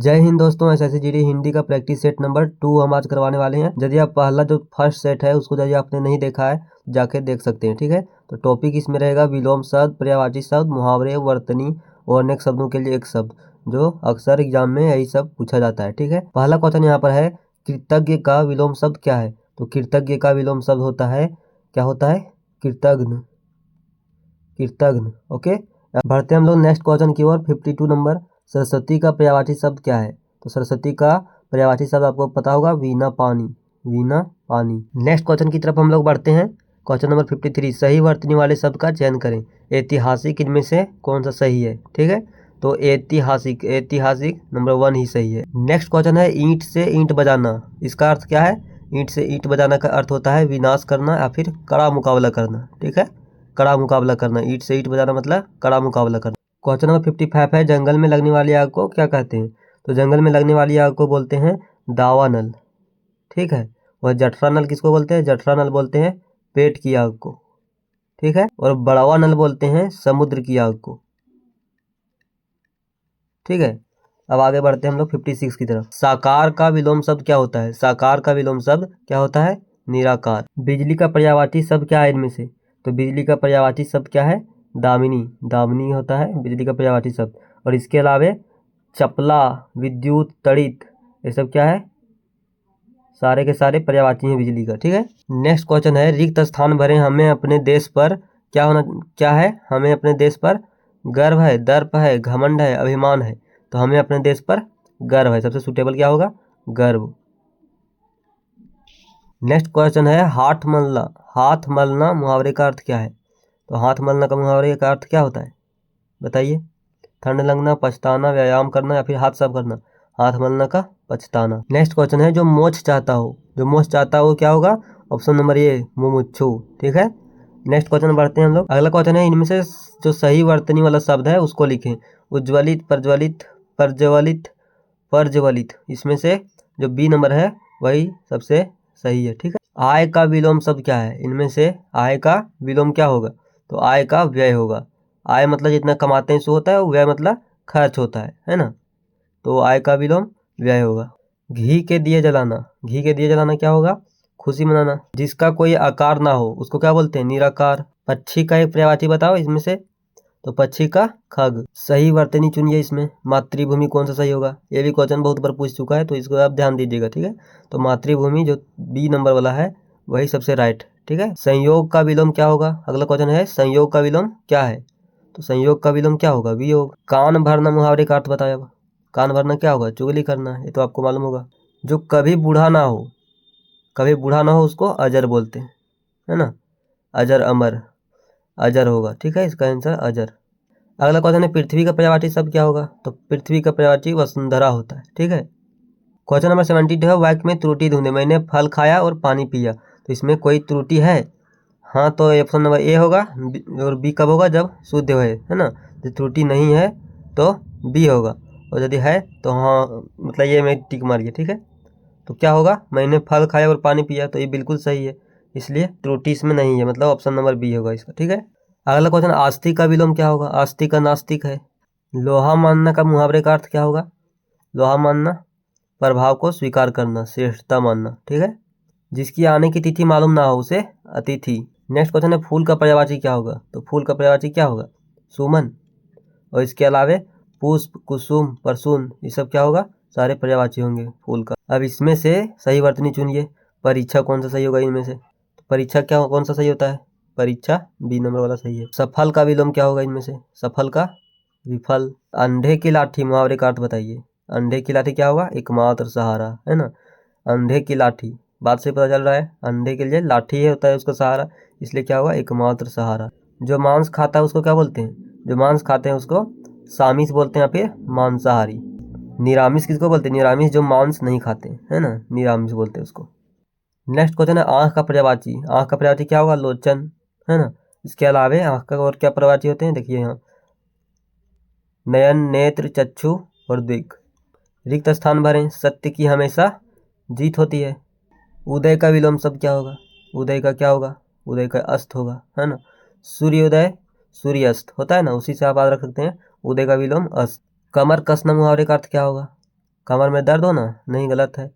जय हिंद दोस्तों, SSCGD हिंदी का प्रैक्टिस सेट नंबर 2 हम आज करवाने वाले हैं। यदि आप पहला जो फर्स्ट सेट है उसको यदि आपने नहीं देखा है जाके देख सकते हैं। ठीक है, तो टॉपिक इसमें रहेगा विलोम शब्द, पर्यायवाची शब्द, मुहावरे, वर्तनी और अनेक शब्दों के लिए एक शब्द, जो अक्सर एग्जाम में यही सब पूछा जाता है। ठीक है, पहला क्वेश्चन यहाँ पर है, कृतज्ञ का विलोम शब्द क्या है? तो कृतज्ञ का विलोम शब्द होता है, क्या होता है? कृतघ्न। कृतघ्न। ओके, बढ़ते हम लोग नेक्स्ट क्वेश्चन की ओर। 52 नंबर, सरस्वती का पर्यायवाची शब्द क्या है? तो सरस्वती का पर्यायवाची शब्द आपको पता होगा, वीणा पानी। वीणा पानी। नेक्स्ट क्वेश्चन की तरफ हम लोग बढ़ते हैं। क्वेश्चन नंबर 53, सही वर्तनी वाले शब्द का चयन करें। ऐतिहासिक इनमें से कौन सा सही है? ठीक है, तो ऐतिहासिक, ऐतिहासिक नंबर 1 ही सही है। नेक्स्ट क्वेश्चन है, ईंट से ईंट बजाना, इसका अर्थ क्या है? ईंट से ईंट बजाना का अर्थ होता है विनाश करना या फिर कड़ा मुकाबला करना। ठीक है, कड़ा मुकाबला करना। ईंट से ईंट बजाना मतलब कड़ा मुकाबला करना। क्वेश्चन नंबर 55 है, जंगल में लगने वाली आग को क्या कहते हैं? तो जंगल में लगने वाली आग को बोलते हैं दावानल। ठीक है, और जठरा नल किसको बोलते हैं? जठरा नल बोलते हैं पेट की आग को। ठीक है, और बड़वा नल बोलते हैं समुद्र की आग को। ठीक है, अब आगे बढ़ते हैं हम लोग 56 की तरफ। साकार का विलोम शब्द क्या होता है? साकार का विलोम शब्द क्या होता है? निराकार। बिजली का पर्यायवाची शब्द क्या है इनमें से? तो बिजली का पर्यायवाची शब्द क्या है? दामिनी। दामिनी होता है बिजली का पर्यायवाची शब्द। और इसके अलावे चपला, विद्युत, तड़ित, ये सब क्या है? सारे के सारे पर्यायवाची हैं बिजली का। ठीक है, नेक्स्ट क्वेश्चन है, रिक्त स्थान भरें, हमें अपने देश पर क्या होना, क्या है? हमें अपने देश पर गर्व है, दर्प है, घमंड है, अभिमान है। तो हमें अपने देश पर गर्व है, सबसे सुटेबल क्या होगा? गर्व। नेक्स्ट क्वेश्चन है, हाथ मलना। हाथ मलना मुहावरे का अर्थ क्या है? तो हाथ मलना का मुहावरे का अर्थ क्या होता है, बताइए? ठंड लगना, पछताना, व्यायाम करना या फिर हाथ साफ करना। हाथ मलना का पछताना। नेक्स्ट क्वेश्चन है, जो मोक्ष चाहता हो। जो मोक्ष चाहता हो क्या होगा? ऑप्शन नंबर ए, मुमुक्षु। ठीक है, नेक्स्ट क्वेश्चन बढ़ते हैं हम लोग। अगला क्वेश्चन है, इनमें से जो सही वर्तनी वाला शब्द है उसको लिखें। उज्ज्वलित, प्रज्वलित, प्रज्वलित, प्रज्वलित, इसमें से जो बी नंबर है वही सबसे सही है। ठीक है, आय का विलोम शब्द क्या है? इनमें से आय का विलोम क्या होगा? तो आय का व्यय होगा। आय मतलब जितना कमाते हैं सो होता है, व्यय मतलब खर्च होता है ना? तो आय का विलोम व्यय होगा। घी के दिए जलाना। घी के दिए जलाना क्या होगा? खुशी मनाना। जिसका कोई आकार ना हो उसको क्या बोलते हैं? निराकार। पक्षी का एक पर्यायवाची बताओ इसमें से। तो पक्षी का खग। सही वर्तनी चुनिए इसमें। मातृभूमि कौन सा सही होगा? ये भी क्वेश्चन बहुत बार पूछ चुका है, तो इसको आप ध्यान दीजिएगा। ठीक है, तो मातृभूमि जो बी नंबर वाला है वही सबसे राइट। ठीक है, संयोग का विलोम क्या होगा? अगला क्वेश्चन है, संयोग का विलोम क्या है? तो संयोग का विलोम क्या होगा? वियोग। कान भरना मुहावरे का अर्थ बताया। कान भरना क्या होगा? चुगली करना, ये तो आपको मालूम होगा। जो कभी बूढ़ा ना हो, कभी बूढ़ा ना हो उसको अजर बोलते हैं, है ना? अजर, अमर, अजर होगा। ठीक है, इसका आंसर अजर। अगला क्वेश्चन है, पृथ्वी का पर्यायवाची शब्द क्या होगा? तो पृथ्वी का पर्यायवाची वसुंधरा होता है। ठीक है, क्वेश्चन नंबर 72 है, वाक्य में त्रुटि ढूंढे। मैंने फल खाया और पानी पिया, तो इसमें कोई त्रुटि है? हाँ, तो ऑप्शन नंबर ए होगा। और बी कब होगा? जब शुद्ध है ना? यदि त्रुटि नहीं है तो बी होगा, और यदि है तो हाँ, मतलब ये में टिक मारिए। ठीक है, तो क्या होगा? मैंने फल खाया और पानी पिया, तो ये बिल्कुल सही है, इसलिए त्रुटि इसमें नहीं है, मतलब ऑप्शन नंबर बी होगा इसका। ठीक है, अगला क्वेश्चन, आस्तिक का विलोम क्या होगा? आस्तिक का नास्तिक है। लोहा मानना का मुहावरे का अर्थ क्या होगा? लोहा मानना, प्रभाव को स्वीकार करना, श्रेष्ठता मानना। ठीक है, जिसकी आने की तिथि मालूम ना हो उसे अतिथि। नेक्स्ट क्वेश्चन है, फूल का पर्यायवाची क्या होगा? तो फूल का पर्यायवाची क्या होगा? सुमन। और इसके अलावे पुष्प, कुसुम, परसुन, ये सब क्या होगा? सारे पर्यायवाची होंगे फूल का। अब इसमें से सही वर्तनी चुनिए। परीक्षा कौन सा सही होगा इनमें से? तो परीक्षा क्या, कौन सा सही होता है? परीक्षा बी नंबर वाला सही है। सफल का विलोम क्या होगा इनमें से? सफल का विफल। अंधे की लाठी मुहावरे का अर्थ बताइए। अंधे की लाठी क्या होगा? एकमात्र सहारा, है ना? अंधे की लाठी, बात से पता चल रहा है, अंधे के लिए लाठी ही होता है उसका सहारा, इसलिए क्या होगा? एकमात्र सहारा। जो मांस खाता है उसको क्या बोलते हैं? जो मांस खाते हैं उसको सामिस बोलते हैं या फिर मांसाहारी। निरामिष किसको बोलते हैं? निरामिष जो मांस नहीं खाते, है ना? निरामिष बोलते हैं उसको। नेक्स्ट क्वेश्चन है, आंख का पर्यायवाची। आंख का पर्यायवाची क्या होगा? लोचन, है ना? इसके अलावे आंख का और क्या पर्यायवाची होते हैं, देखिए यहाँ, नयन, नेत्र, चक्षु और दिक। रिक्त स्थान भरें, सत्य की हमेशा जीत होती है। उदय का विलोम शब्द क्या होगा? उदय का क्या होगा? उदय का अस्त होगा, है ना? सूर्योदय, सूर्यास्त होता है ना, उसी से आप याद रख सकते हैं। उदय का विलोम अस्त। कमर कसना मुहावरे का अर्थ क्या होगा? कमर में दर्द होना, नहीं, गलत है।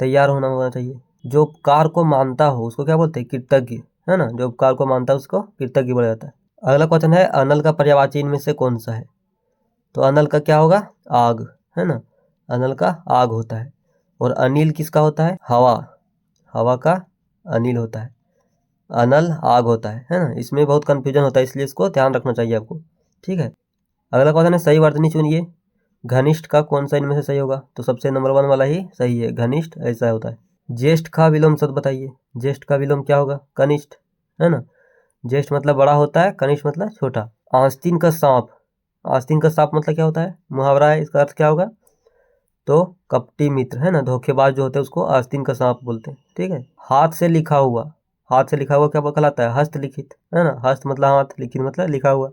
तैयार होना चाहिए। जो उपकार को मानता हो उसको क्या बोलते हैं? कृतज्ञ, है ना। जो उपकार को मानता है उसको कृतज्ञ बोला जाता है। अगला क्वेश्चन है, अनल का पर्यायवाची इनमें से कौन सा है? तो अनल का क्या होगा? आग, है ना। अनल का आग होता है। और अनिल किसका होता है? हवा, हवा का अनिल होता है। अनल आग होता है ना। इसमें बहुत कंफ्यूजन होता है, इसलिए इसको ध्यान रखना चाहिए आपको, ठीक है। अगला क्वेश्चन है, सही वर्तनी चुनिए। घनिष्ठ का कौन सा इनमें से सही होगा? तो सबसे नंबर 1 वाला ही सही है, घनिष्ठ ऐसा होता है। ज्येष्ठ का विलोम शब्द बताइए। ज्येष्ठ का विलोम क्या होगा? कनिष्ठ, है ना। ज्येष्ठ मतलब बड़ा होता है, कनिष्ठ मतलब छोटा। आस्तीन का सांप, आस्तीन का सांप मतलब क्या होता है? मुहावरा है, इसका अर्थ क्या होगा? तो कपटी मित्र, है ना, धोखेबाज जो होते हैं उसको आस्तीन का सांप बोलते हैं, ठीक है। हाथ से लिखा हुआ, हाथ से लिखा हुआ क्या कहलाता है? हस्तलिखित, है ना। हस्त मतलब हाथ, लिखित मतलब लिखा हुआ।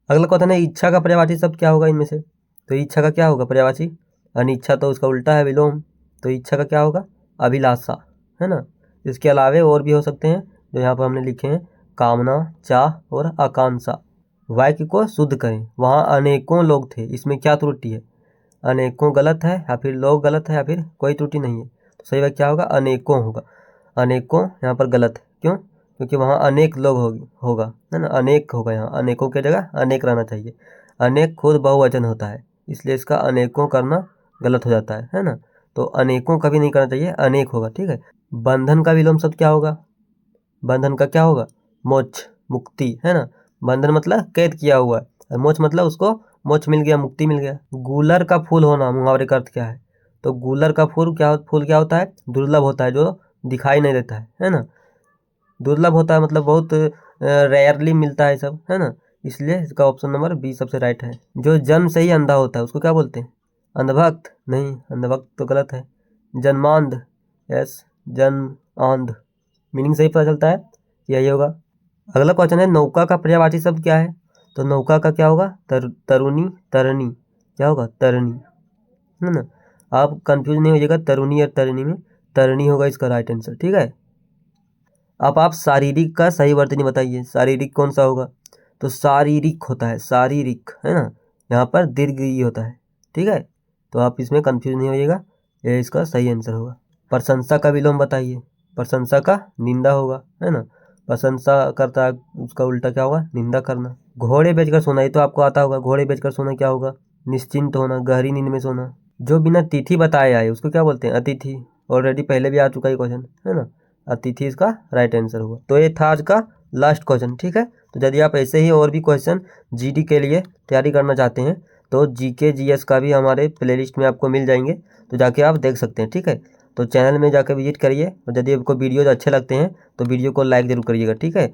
अगला क्वेश्चन है, इच्छा का पर्यायवाची शब्द क्या होगा इनमें से? तो इच्छा का क्या होगा पर्यायवाची? अनिच्छा तो उसका उल्टा है, विलोम। तो इच्छा का क्या होगा? अभिलाषा, है ना। इसके अलावे और भी हो सकते हैं जो यहाँ पर हमने लिखे हैं, कामना, चाह और आकांक्षा। वाक्य को शुद्ध करें। वहाँ अनेकों लोग थे, इसमें क्या त्रुटि है? अनेकों गलत है या फिर लोग गलत है या फिर कोई त्रुटि नहीं है? तो सही वाक्य क्या होगा? अनेकों होगा। अनेकों यहाँ पर गलत है, क्यों? क्योंकि वहाँ अनेक लोग होगा, है ना। अनेक होगा, यहाँ अनेकों की जगह अनेक रहना चाहिए। अनेक खुद बहुवचन होता है, इसलिए इसका अनेकों करना गलत हो जाता है ना। तो अनेकों कभी नहीं करना चाहिए, अनेक होगा, ठीक है। बंधन का विलोम शब्द क्या होगा? बंधन का क्या होगा? मोक्ष, मुक्ति, है ना। बंधन मतलब कैद किया हुआ है, मोक्ष मतलब उसको मोक्ष मिल गया, मुक्ति मिल गया। गूलर का फूल होना, मुहावरे का अर्थ क्या है? तो गूलर का फूल क्या होता है? दुर्लभ होता है, जो दिखाई नहीं देता है ना। दुर्लभ होता है मतलब बहुत रेयरली मिलता है सब, है ना। इसलिए इसका ऑप्शन नंबर बी सबसे राइट है। जो जन्म से ही अंधा होता है उसको क्या बोलते हैं? अंधभक्त, नहीं, अंधभक्त तो गलत है। जन्मांध, यस, जन्म आंध, मीनिंग सही पता चलता है, यही होगा। अगला क्वेश्चन है, नौका का पर्यायवाची शब्द क्या है? तो नौका का क्या होगा? तरुणी, तरणी, क्या होगा? तरणी, है ना। आप कंफ्यूज नहीं होइएगा तरुणी और तरणी में, तरणी होगा इसका राइट आंसर, ठीक है। अब आप शारीरिक का सही वर्तनी बताइए। शारीरिक कौन सा होगा? तो शारीरिक होता है, शारीरिक, है ना। यहाँ पर दीर्घ ई होता है, ठीक है। तो आप इसमें कंफ्यूज नहीं होइएगा, ये इसका सही आंसर होगा। प्रशंसा का विलोम बताइए। प्रशंसा का निंदा होगा, है ना। प्रशंसा करता है उसका उल्टा क्या होगा? निंदा करना। घोड़े बेचकर सोना, ये तो आपको आता होगा। घोड़े बेचकर सोना क्या होगा? निश्चिंत होना, गहरी नींद में सोना। जो बिना तिथि बताए आए उसको क्या बोलते हैं? अतिथि। ऑलरेडी पहले भी आ चुका है क्वेश्चन, है ना। अतिथि इसका राइट आंसर हुआ। तो ये था आज का लास्ट क्वेश्चन, ठीक है। तो यदि आप ऐसे ही और भी क्वेश्चन जीडी के लिए तैयारी करना चाहते हैं तो जीके जीएस का भी हमारे प्लेलिस्ट में आपको मिल जाएंगे, तो जाके आप देख सकते हैं, ठीक है। तो चैनल में जाकर विजिट करिए, और यदि आपको वीडियोज अच्छे लगते हैं तो वीडियो को लाइक जरूर करिएगा, ठीक है।